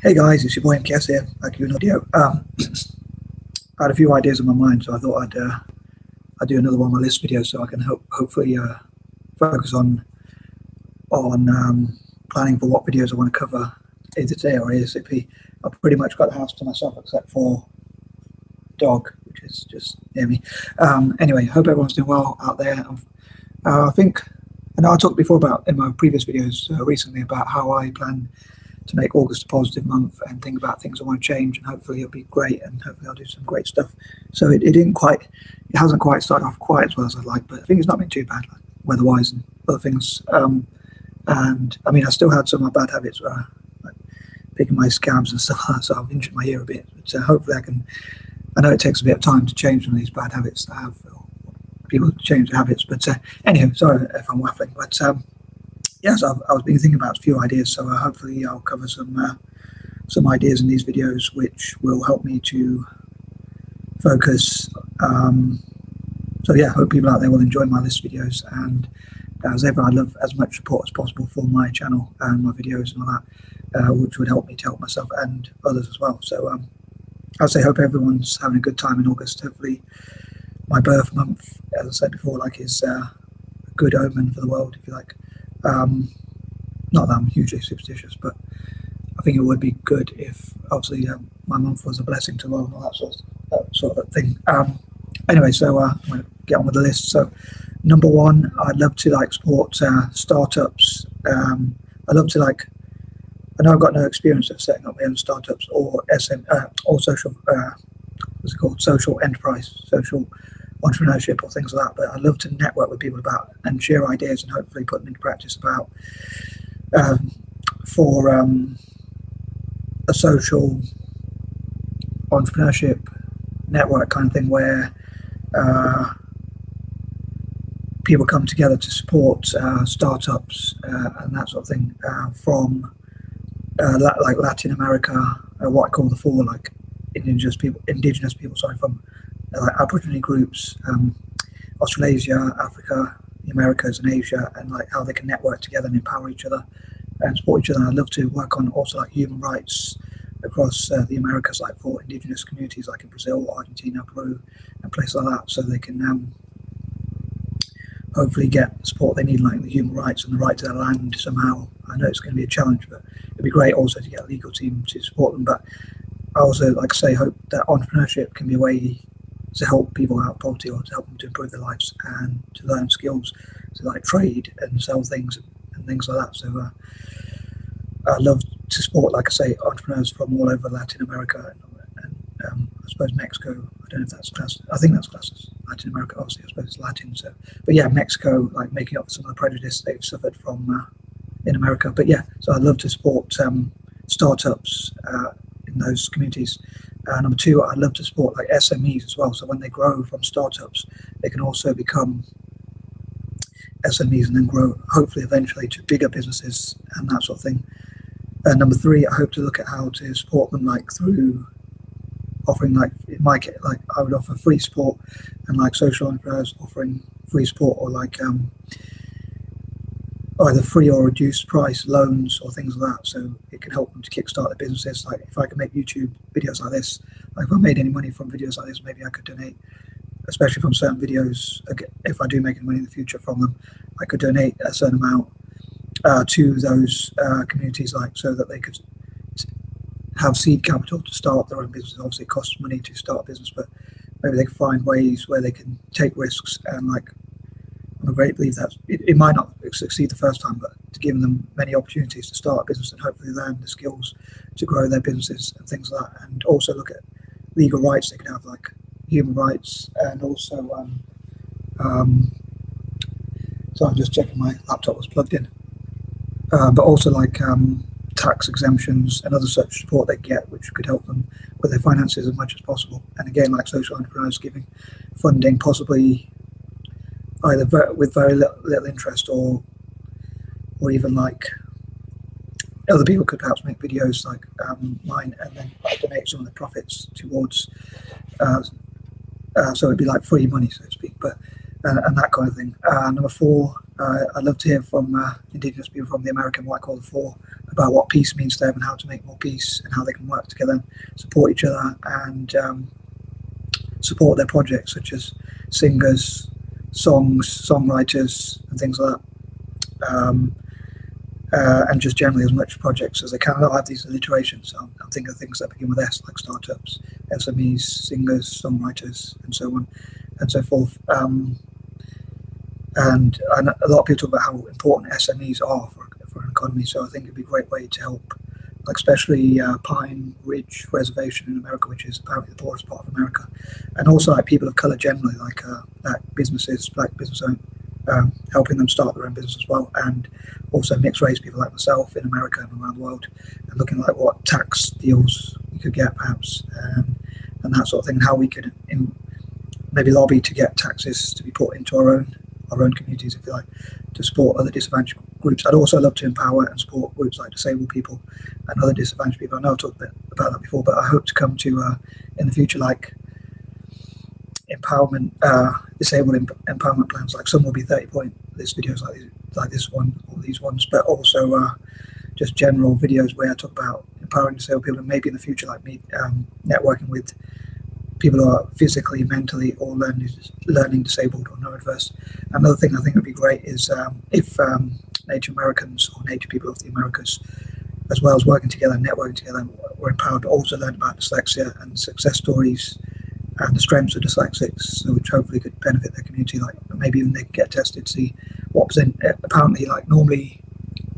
Hey guys, it's your boy M.K.S here, back you an audio. I had a few ideas in my mind, so I thought I'd do another one of my list videos so I can hopefully focus on planning for what videos I want to cover either today or ASAP. I've pretty much got the house to myself except for dog, which is just near me. Anyway, hope everyone's doing well out there. I think, and I talked before about in my previous videos recently about how I plan to make August a positive month and think about things I want to change, and hopefully it'll be great, and hopefully I'll do some great stuff. So it hasn't quite started off quite as well as I'd like, but I think it's not been too bad, like weather-wise and other things. And I mean, I still had some of my bad habits where like picking my scabs and stuff like that, so I've injured my ear a bit. But hopefully I know it takes a bit of time to change some of these bad habits that I have, or people change their habits. But anyhow, sorry if I'm waffling, but yes, I was been thinking about a few ideas, so hopefully I'll cover some ideas in these videos which will help me to focus. So yeah, I hope people out there will enjoy my list videos, and as ever, I love as much support as possible for my channel and my videos and all that, which would help me to help myself and others as well. So I'd say hope everyone's having a good time in August. Hopefully my birth month, as I said before, like is a good omen for the world, if you like. Not that I'm hugely superstitious, but I think it would be good if obviously my month was a blessing to the world and all that sort of thing. Anyway, so I'm going to get on with the list. So number one, I'd love to support startups. I'd love to I know I've got no experience of setting up my own startups or or social what's it called, social enterprise, social entrepreneurship or things like that, but I'd love to network with people about and share ideas and hopefully put them into practice about for a social entrepreneurship network kind of thing where people come together to support startups and that sort of thing from like Latin America, what I call the four, like indigenous people, sorry, from like Aboriginal groups, Australasia, Africa, the Americas and Asia, and like how they can network together and empower each other and support each other. And I'd love to work on also like human rights across the Americas, like for indigenous communities like in Brazil, Argentina, Peru and places like that, so they can hopefully get the support they need, like the human rights and the right to their land somehow. I know it's going to be a challenge, but it'd be great also to get a legal team to support them. But I also, like I say, hope that entrepreneurship can be a way to help people out of poverty, or to help them to improve their lives and to learn skills to like trade and sell things and things like that. So I love to support, like I say, entrepreneurs from all over Latin America and I suppose Mexico. I don't know if that's classed. I think that's classed as Latin America. Obviously, I suppose it's Latin. So, but yeah, Mexico, like making up for some of the prejudice they've suffered from in America. But yeah, so I'd love to support startups in those communities. Number two, I'd love to support like S.M.E.s as well. So when they grow from startups, they can also become S.M.E.s and then grow, hopefully, eventually to bigger businesses and that sort of thing. Number three, I hope to look at how to support them, like through offering, like in my case, like I would offer free support, and like social entrepreneurs offering free support, or like either free or reduced price loans or things like that, so it can help them to kickstart their businesses. Like if I could make YouTube videos like this, like if I made any money from videos like this, maybe I could donate, especially from certain videos. If I do make any money in the future from them, I could donate a certain amount to those communities, like so that they could have seed capital to start their own business. Obviously it costs money to start a business, but maybe they can find ways where they can take risks, and like I'm a great believer that it might not succeed the first time, but to give them many opportunities to start a business and hopefully learn the skills to grow their businesses and things like that. And also look at legal rights they can have, like human rights, and also so I'm just checking my laptop was plugged in, but also like tax exemptions and other such support they get, which could help them with their finances as much as possible. And again, like social entrepreneurs giving funding, possibly either with very little interest, or even like other people could perhaps make videos like mine, and then donate some of the profits towards so it'd be like free money, so to speak, but and that kind of thing. Number four, I'd love to hear from Indigenous people from the American, what I call the four, about what peace means to them and how to make more peace and how they can work together and support each other and support their projects, such as singers, songwriters, and things like that. And just generally as much projects as they can. I don't have these alliterations. I'm thinking of things that begin with S, like startups, S.M.E.s, singers, songwriters, and so on and so forth. And a lot of people talk about how important S.M.E.s are for an economy. So I think it'd be a great way to help, like especially Pine Ridge Reservation in America, which is apparently the poorest part of America, and also like people of color generally, like black business owners. Helping them start their own business as well, and also mixed race people like myself in America and around the world, and looking like what tax deals we could get perhaps, and that sort of thing, and how we could maybe lobby to get taxes to be put into our own communities, if you like, to support other disadvantaged groups. I'd also love to empower and support groups like disabled people and other disadvantaged people. I know I've talked a bit about that before, but I hope to come to in the future, like empowerment, disabled empowerment plans. Like some will be 30-point list videos like this one or these ones, but also just general videos where I talk about empowering disabled people, and maybe in the future like me networking with people who are physically, mentally, or learning disabled or neurodiverse. Another thing I think would be great is if Native Americans or Native people of the Americas, as well as working together and networking together, were empowered to also learn about dyslexia and success stories and the strengths of dyslexics, so which hopefully could benefit their community. Like maybe even they could get tested to see what percent. Apparently, like normally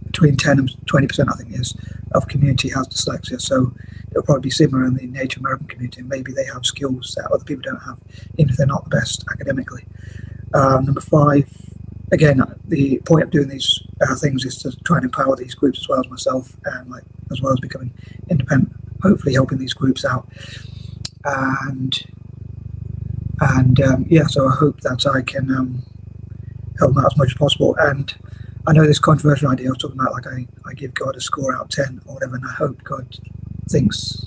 between 10 and 20%, I think is, of community has dyslexia. So it'll probably be similar in the Native American community. And maybe they have skills that other people don't have, even if they're not the best academically. Number 5, again, the point of doing these things is to try and empower these groups as well as myself, and like as well as becoming independent, hopefully helping these groups out. And yeah, so I hope that I can help them out as much as possible. And I know this controversial idea I was talking about, like I give God a score out of 10 or whatever, and I hope God thinks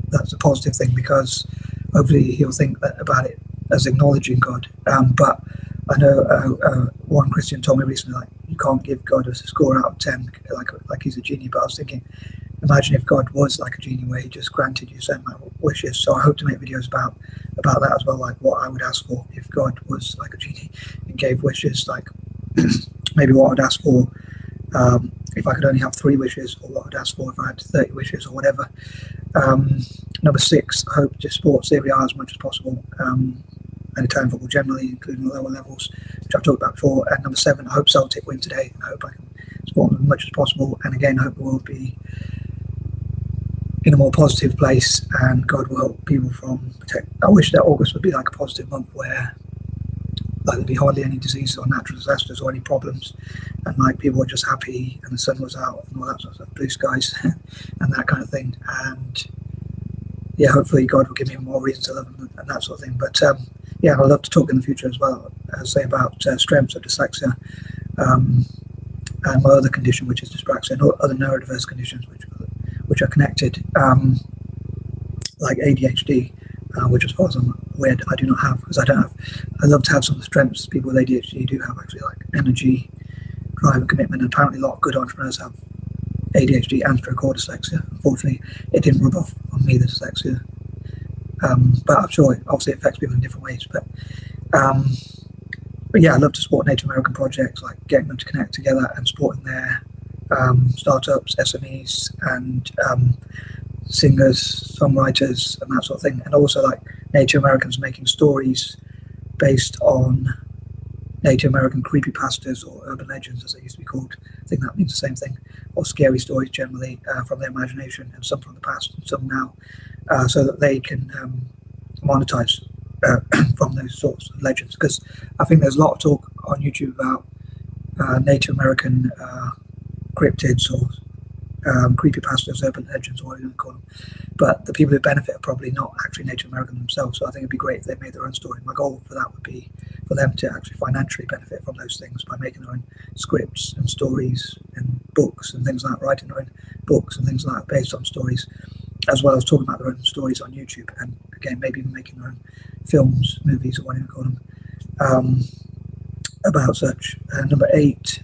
that's a positive thing, because hopefully he'll think about it as acknowledging God. But I know one Christian told me recently, like, you can't give God a score out of 10 like he's a genie. But I was thinking, imagine if God was like a genie, where he just granted you certain wishes. So I hope to make videos about that as well, like what I would ask for if God was like a genie and gave wishes, like maybe what I'd ask for if I could only have 3 wishes, or what I'd ask for if I had 30 wishes or whatever. Number 6, I hope to support Serie A as much as possible, and Italian football generally, including the lower levels, which I've talked about before. And number 7, I hope Celtic win today, and I hope I can support them as much as possible. And again, I hope the world be in a more positive place, and God will help people from protect. I wish that August would be like a positive month, where like there'd be hardly any disease or natural disasters or any problems, and like people were just happy and the sun was out and all that sort of stuff, blue skies and that kind of thing. And yeah, hopefully God will give me more reasons to love them and that sort of thing. But yeah, I'd love to talk in the future as well, say about strengths of dyslexia, and my other condition, which is dyspraxia, and other neurodiverse conditions which are connected, like ADHD, which as far as I'm aware I do not have, because I'd love to have some of the strengths people with ADHD do have, actually, like energy, drive and commitment. And apparently a lot of good entrepreneurs have ADHD and or dyslexia. Unfortunately, it didn't rub off on me, the dyslexia, but I'm sure obviously it affects people in different ways. But yeah, I love to support Native American projects, like getting them to connect together and supporting their startups, S.M.E.s, and singers, songwriters, and that sort of thing. And also like Native Americans making stories based on Native American creepypastas, or urban legends as they used to be called. I think that means the same thing, or scary stories generally from their imagination, and some from the past and some now, so that they can monetize from those sorts of legends. Because I think there's a lot of talk on YouTube about Native American cryptids or creepypastas, urban legends, or whatever you want to call them. But the people who benefit are probably not actually Native American themselves. So I think it'd be great if they made their own story. My goal for that would be for them to actually financially benefit from those things by making their own scripts and stories and books and things like that, writing their own books and things like that based on stories, as well as talking about their own stories on YouTube, and again, maybe even making their own films, movies, or whatever you call them, about such. Number 8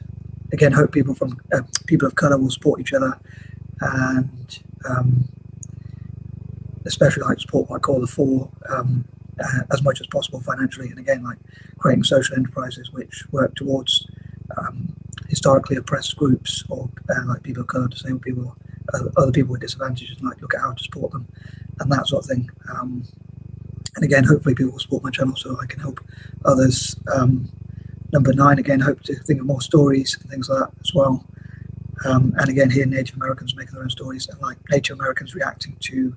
again, hope people from people of colour will support each other, and especially like support what I call the four as much as possible financially, and again like creating social enterprises which work towards historically oppressed groups, or like people of colour, disabled people, other people with disadvantages, and like look at how to support them and that sort of thing. And again, hopefully people will support my channel so I can help others. Number 9, again, hope to think of more stories and things like that as well. And again, hear Native Americans making their own stories, and like Native Americans reacting to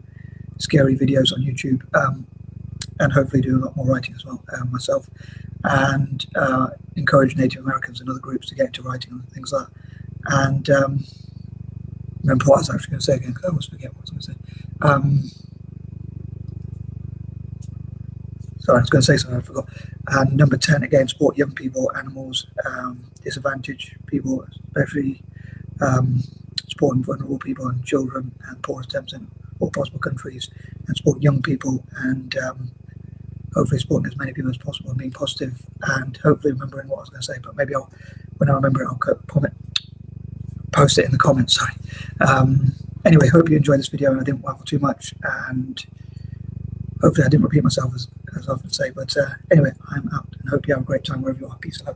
scary videos on YouTube, and hopefully do a lot more writing as well myself, and encourage Native Americans and other groups to get into writing and things like that. And remember what I was actually going to say again, because I always forget what I was going to say. Sorry, I was going to say something I forgot. And number 10, again, support young people, animals, disadvantaged people, especially supporting vulnerable people and children and poorest attempts in all possible countries, and support young people, and hopefully supporting as many people as possible and being positive, and hopefully remembering what I was going to say, but maybe when I remember it, I'll post it in the comments. Sorry. Anyway, hope you enjoyed this video and I didn't waffle too much, and hopefully I didn't repeat myself as I often say, but anyway, I'm out and hope you have a great time wherever you are. Peace out.